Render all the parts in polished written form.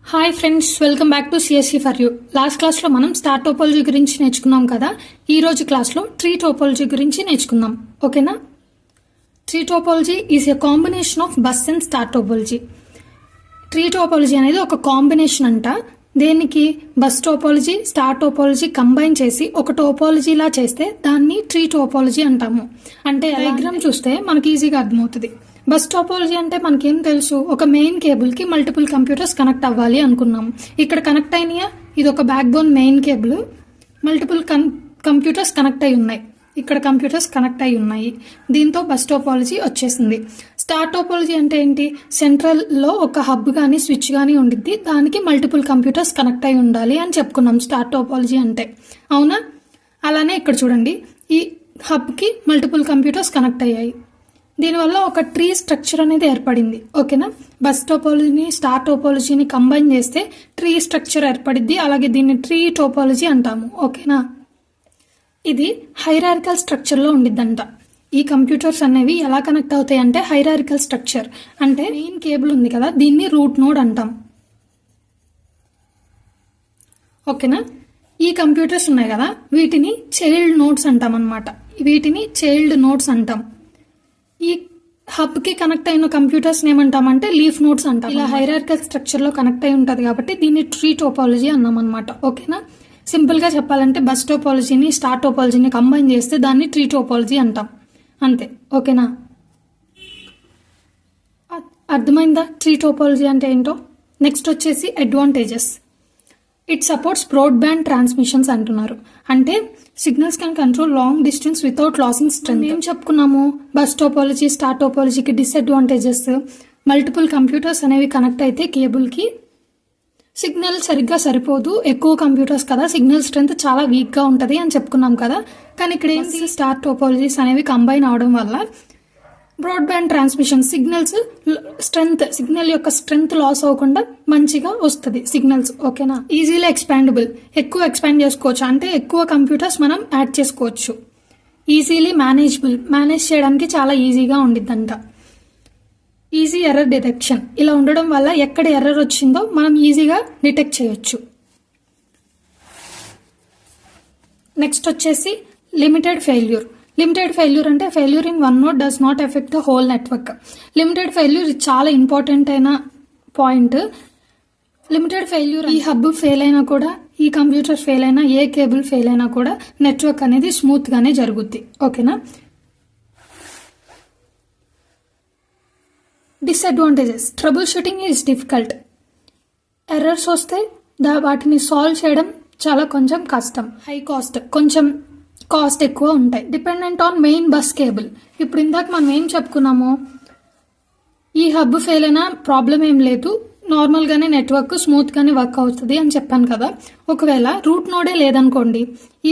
Hi friends, welcome back to CSC for you. Last క్లాస్లో మనం star topology గురించి నేర్చుకున్నాం కదా. ఈ రోజు క్లాస్లో ట్రీ టోపాలజీ గురించి నేర్చుకుందాం. ఓకేనా? Tree topology is a combination of bus and star topology. Tree topology అనేది ఒక కాంబినేషన్ అంట. దేనికి? Bus topology, star topology combine చేసి ఒక టోపాలజీలా చేస్తే దాన్ని ట్రీ టోపాలజీ అంటాము. అంటే డయాగ్రామ్ చూస్తే మనకి ఈజీగా అర్థమవుతుంది. బస్ టోపాలజీ అంటే మనకేం తెలుసు, ఒక మెయిన్ కేబుల్ కి మల్టిపుల్ కంప్యూటర్స్ కనెక్ట్ అవ్వాలి అనుకున్నాం. ఇక్కడ కనెక్ట్ అయినాయా? ఇది ఒక back bone main cable, multiple computers connect అయి ఉన్నాయి. ఇక్కడ కంప్యూటర్స్ కనెక్ట్ అయి ఉన్నాయి. దీంతో బస్ టోపాలజీ వచ్చేసింది. స్టార్ టోపాలజీ అంటే ఏంటి? సెంట్రల్ లో ఒక హబ్ కానీ స్విచ్ కానీ ఉండిద్ది, దానికి మల్టిపుల్ కంప్యూటర్స్ కనెక్ట్ అయి ఉండాలి అని చెప్పుకున్నాం స్టార్ టోపాలజీ అంటే. అవునా? అలానే ఇక్కడ చూడండి, ఈ హబ్ కి మల్టిపుల్ కంప్యూటర్స్ కనెక్ట్ అయ్యాయి. దీనివల్ల ఒక ట్రీ స్ట్రక్చర్ అనేది ఏర్పడింది. ఓకేనా? బస్ టోపాలజీని స్టార్ టోపాలజీని కంబైన్ చేస్తే ట్రీ స్ట్రక్చర్ ఏర్పడిద్ది. అలాగే దీన్ని ట్రీ టోపాలజీ అంటాము. ఓకేనా? ఇది హైరార్కికల్ స్ట్రక్చర్లో ఉండిద్దంట. ఈ కంప్యూటర్స్ అనేవి ఎలా కనెక్ట్ అవుతాయి అంటే హైరార్కికల్ స్ట్రక్చర్ అంటే మెయిన్ కేబుల్ ఉంది కదా, దీన్ని రూట్ నోడ్ అంటాం. ఓకేనా? ఈ కంప్యూటర్స్ ఉన్నాయి కదా, వీటిని చైల్డ్ నోడ్స్ అంటాం అన్నమాట. వీటిని చైల్డ్ నోడ్స్ అంటాం. ఈ హబ్ కి కనెక్ట్ అయిన కంప్యూటర్స్ ఏమంటామంటే లీఫ్ నోడ్స్ అంటాం. ఇలా హైరార్కికల్ స్ట్రక్చర్ లో కనెక్ట్ అయి ఉంటది కాబట్టి దీన్ని ట్రీ టోపాలజీ అన్నాం అనమాట. ఓకేనా? సింపుల్ గా చెప్పాలంటే బస్ టోపాలజీని స్టార్ టోపాలజీని కంబైన్ చేస్తే దాన్ని ట్రీ టోపాలజీ అంటాం. అంతే. ఓకేనా? అర్థమైందా ట్రీ టోపాలజీ అంటే ఏంటో? నెక్స్ట్ వచ్చేసి advantages. It supports broadband transmissions అంటున్నారు. అంటే signals can control long distance without losing strength. ఏం చెప్పుకున్నాము? బస్ టోపాలజీ స్టార్ టోపాలజీకి డిసడ్వాంటేజెస్, మల్టిపుల్ కంప్యూటర్స్ అనేవి కనెక్ట్ అయితే కేబుల్ కి సిగ్నల్ సరిగ్గా సరిపోదు, ఎక్కువ కంప్యూటర్స్ కదా, సిగ్నల్ స్ట్రెంత్ చాలా వీక్ గా ఉంటది అని చెప్పుకున్నాం కదా. కానీ ఇక్కడ ఏంటి? స్టార్ టోపాలజీస్ అనేవి కంబైన్ అవడం వల్ల బ్రాడ్బ్యాండ్ ట్రాన్స్మిషన్ సిగ్నల్ యొక్క స్ట్రెంత్ లాస్ అవ్వకుండా మంచిగా వస్తుంది సిగ్నల్స్. ఓకేనా? ఈజీలీ ఎక్స్పాండబుల్, ఎక్కువ ఎక్స్పాండ్ చేసుకోవచ్చు, అంటే ఎక్కువ కంప్యూటర్స్ మనం యాడ్ చేసుకోవచ్చు. ఈజీలీ మేనేజబుల్, మేనేజ్ చేయడానికి చాలా ఈజీగా ఉండిద్దంట. ఈజీ ఎర్రర్ డిటెక్షన్, ఇలా ఉండడం వల్ల ఎక్కడ ఎర్రర్ వచ్చిందో మనం ఈజీగా డిటెక్ట్ చేయొచ్చు. నెక్స్ట్ వచ్చేసి లిమిటెడ్ ఫెయిల్యూర్. లిమిటెడ్ ఫెయిల్యూర్ అంటే failure in one node does not effect the whole network. Limited failure ఇది చాలా ఇంపార్టెంట్ అయిన పాయింట్. లిమిటెడ్ ఫెయిల్యూర్, ఈ హబ్ ఫెయిల్ అయినా కూడా, ఈ కంప్యూటర్ ఫెయిల్ అయినా, ఏ కేబుల్ ఫెయిల్ అయినా కూడా నెట్వర్క్ అనేది స్మూత్ గానే జరుగుద్ది. ఓకేనా? Disadvantages. Trouble shooting is difficult. Errors వస్తే వాటిని సాల్వ్ చేయడం కొంచెం కష్టం. హై కాస్ట్, కొంచెం కాస్ట్ ఎక్కువ ఉంటాయి. Dependent on main bus cable. ఇప్పుడు ఇందాక మనం ఏం చెప్పుకున్నాము? ఈ హబ్ ఫెయిల్ అయినా ప్రాబ్లం ఏం లేదు, నార్మల్ గానే నెట్వర్క్ స్మూత్ గానే వర్క్ అవుతుంది అని చెప్పాను కదా. ఒకవేళ రూట్ నోడే లేదనుకోండి, ఈ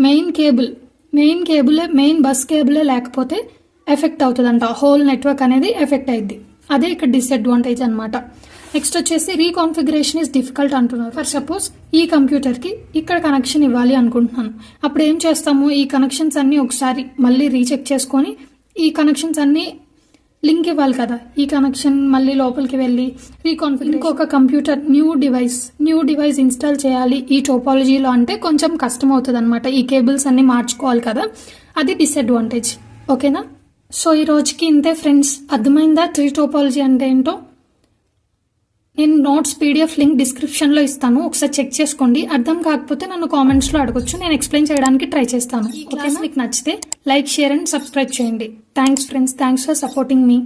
మెయిన్ బస్ కేబులే లేకపోతే ఎఫెక్ట్ అవుతుందంట. హోల్ నెట్వర్క్ అనేది ఎఫెక్ట్ అయింది. అదే ఇక్కడ డిసడ్వాంటేజ్ అనమాట. నెక్స్ట్ వచ్చేసి రీకాన్ఫిగరేషన్ ఇస్ డిఫికల్ట్ అంటున్నారు. ఫర్ సపోజ్ ఈ కంప్యూటర్ కి ఇక్కడ కనెక్షన్ ఇవ్వాలి అనుకుంటున్నాను. అప్పుడు ఏం చేస్తాము? ఈ కనెక్షన్స్ అన్ని ఒకసారి మళ్ళీ రీచెక్ చేసుకొని ఈ కనెక్షన్స్ అన్ని లింక్ ఇవ్వాలి కదా. ఈ కనెక్షన్ మళ్ళీ లోపలికి వెళ్ళి రీకాన్ఫిగర్, ఇంకొక కంప్యూటర్ న్యూ డివైస్ ఇన్స్టాల్ చేయాలి ఈ టోపాలజీలో అంటే కొంచెం కష్టం అవుతుంది అనమాట. ఈ కేబుల్స్ అన్ని మార్చుకోవాలి కదా, అది డిసడ్వాంటేజ్. ఓకేనా? సో ఈ రోజుకి ఇంతే ఫ్రెండ్స్. అర్థమైందా ట్రీ టోపాలజీ అంటే ఏంటో? నేను నోట్స్ PDF లింక్ డిస్క్రిప్షన్ లో ఇస్తాను, ఒకసారి చెక్ చేసుకోండి. అర్థం కాకపోతే నన్ను కామెంట్స్ లో అడగొచ్చు, నేను ఎక్స్ప్లెయిన్ చేయడానికి ట్రై చేస్తాను. ఈ క్లాస్ మీకు నచ్చితే లైక్, షేర్ అండ్ సబ్స్క్రైబ్ చేయండి. Thanks friends, thanks for supporting me.